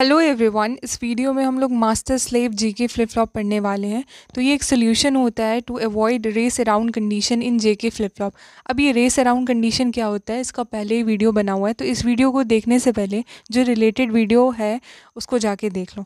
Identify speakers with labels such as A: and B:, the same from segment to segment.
A: Hello everyone. इस video में हम लोग master slave JK flip flop पढ़ने वाले हैं। तो ये एक सोल्यूशन होता है to avoid race around condition in JK flip flop. अब ये रेस अराउंड कंडीशन क्या होता है, इसका पहले ही वीडियो बना हुआ है, तो इस वीडियो को देखने से पहले जो रिलेटेड वीडियो है उसको जाके देख लो।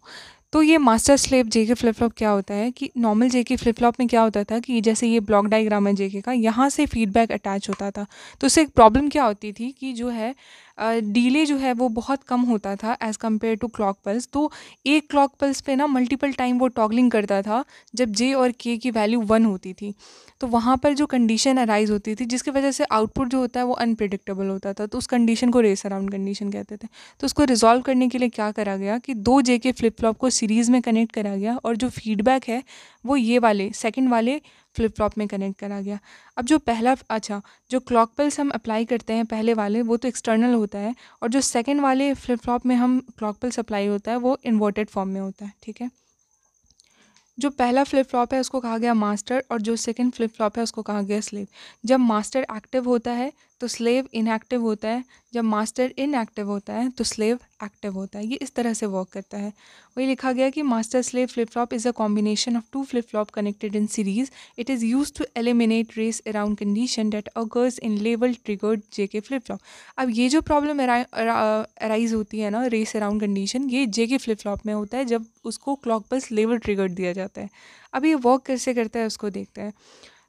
A: तो ये master slave JK flip flop क्या होता है कि नॉर्मल जेके फ्लिप फ्लॉप में क्या होता था कि जैसे ये ब्लॉक डायग्राम है जेके का, यहाँ से फीडबैक अटैच होता था। तो उससे एक प्रॉब्लम क्या होती थी कि जो है डीले जो है वो बहुत कम होता था as compared to clock pulse. तो एक क्लॉक पल्स पे ना मल्टीपल टाइम वो टॉगलिंग करता था जब जे और के की वैल्यू 1 होती थी। तो वहाँ पर जो कंडीशन अराइज होती थी जिसकी वजह से आउटपुट जो होता है वो अनप्रिडिक्टेबल होता था, तो उस कंडीशन को रेस अराउंड कंडीशन कहते थे। तो उसको रिजॉल्व करने के लिए क्या करा गया कि दो जे के फ्लिप फ्लॉप को सीरीज़ में कनेक्ट करा गया और जो फीडबैक है वो ये वाले सेकंड वाले फ्लिप फ्लॉप में कनेक्ट करा गया। अब जो पहला जो क्लॉक पल्स हम अप्लाई करते हैं पहले वाले वो तो एक्सटर्नल होता है, और जो सेकंड वाले फ्लिप फ्लॉप में हम क्लॉक पल्स अप्लाई होता है वो इन्वर्टेड फॉर्म में होता है। ठीक है, जो पहला फ्लिप फ्लॉप है उसको कहा गया मास्टर और जो सेकंड फ्लिप फ्लॉप है उसको कहा गया स्लेव। जब मास्टर एक्टिव होता है तो स्लेव इनएक्टिव होता है, जब मास्टर इनएक्टिव होता है तो स्लेव एक्टिव होता है। ये इस तरह से वर्क करता है। वही लिखा गया कि master slave flip flop is a combination of two flip flop connected in series. It is use to eliminate race around condition that occurs in level triggered JK flip flop. अब ये जो problem arise होती है ना race around condition, ये जेके flip flop में होता है जब उसको क्लॉक पल्स लेवल ट्रिगर्ड दिया जाता है। अब ये वर्क कैसे करता है उसको देखते हैं।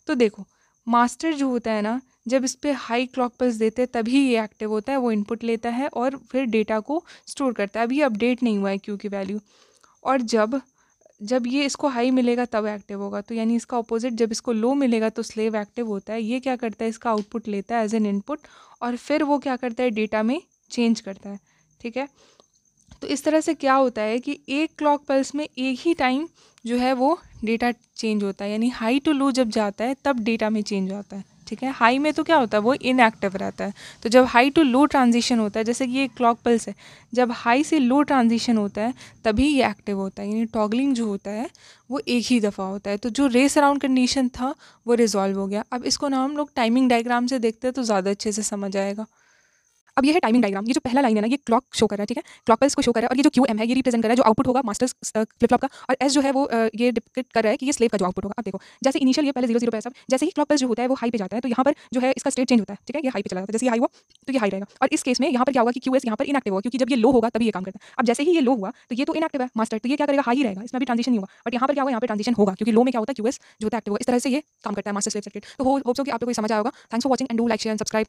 A: तो देखो, मास्टर जो होता है ना, जब इस पर हाई क्लॉक पल्स देते हैं तभी ये एक्टिव होता है, वो इनपुट लेता है और फिर डेटा को स्टोर करता है। अभी अपडेट नहीं हुआ है क्यू की वैल्यू, और जब जब ये इसको हाई मिलेगा तब एक्टिव होगा। तो यानी इसका ऑपोजिट, जब इसको लो मिलेगा तो स्लेव एक्टिव होता है। ये क्या करता है, इसका आउटपुट लेता है एज एन इनपुट और फिर वो क्या करता है, डेटा में चेंज करता है। ठीक है, तो इस तरह से क्या होता है कि एक क्लॉक पल्स में एक ही टाइम जो है वो डेटा चेंज होता है, यानी हाई टू लो जब जाता है तब डेटा में चेंज आता है। ठीक है, हाई में तो क्या होता है, वो इनएक्टिव रहता है। तो जब हाई टू लो ट्रांजिशन होता है, जैसे कि ये क्लॉक पल्स है, जब हाई से लो ट्रांजिशन होता है तभी ये एक्टिव होता है, यानी टॉगलिंग जो होता है वो एक ही दफ़ा होता है। तो जो रेस अराउंड कंडीशन था वो रिजॉल्व हो गया। अब इसको ना हम लोग टाइमिंग डायग्राम से देखते हैं तो ज़्यादा अच्छे से समझ आएगा। अब ये है टाइमिंग डायग्राम। ये जो पहला लाइन है ना, ये क्लॉक शो कर रहा है। ठीक है, क्लॉक पल्स को शो कर रहा है, और ये जो क्यू एम है ये रिप्रेजेंट कर रहा है जो आउटपुट होगा मास्टर्स फ्लिप फ्लॉप का, और एस जो है वो ये डिपिक्ट कर रहा है कि ये स्लेव का जो आउटपुट होगा। अब देखो, जैसे इनिशियल ये पहले 0 0 पे है सब, जैसे ही क्लॉक पल्स जो होता है वो हाई पे जाता है तो यहाँ पर जो है इसका स्टेट चेंज होता है। ठीक है, ये हाई पे चला जाता है, जैसे ये हाई हुआ तो ये हाई रहेगा, और इस केस में यहाँ पर क्या होगा कि क्यू एस यहाँ पर इनएक्टिव होगा, क्योंकि जब ये लो होगा तभी ये काम करता है। अब जैसे ही ये लो हुआ तो ये तो इनएक्टिव है मास्टर, तो ये क्या करेगा, हाई ही रहेगा, इसमें भी ट्रांजिशन नहीं होगा। बट यहाँ पर क्या होगा, यहाँ पर ट्रांजिशन होगा, क्योंकि लो में क्या होता है, क्यू एस जो होता है एक्टिव होगा। इस तरह से ये काम करता है मास्टर स्लेव सर्किट। तो होप सो कि आपको कोई समझ आएगा। Thanks for watching and do like share and subscribe.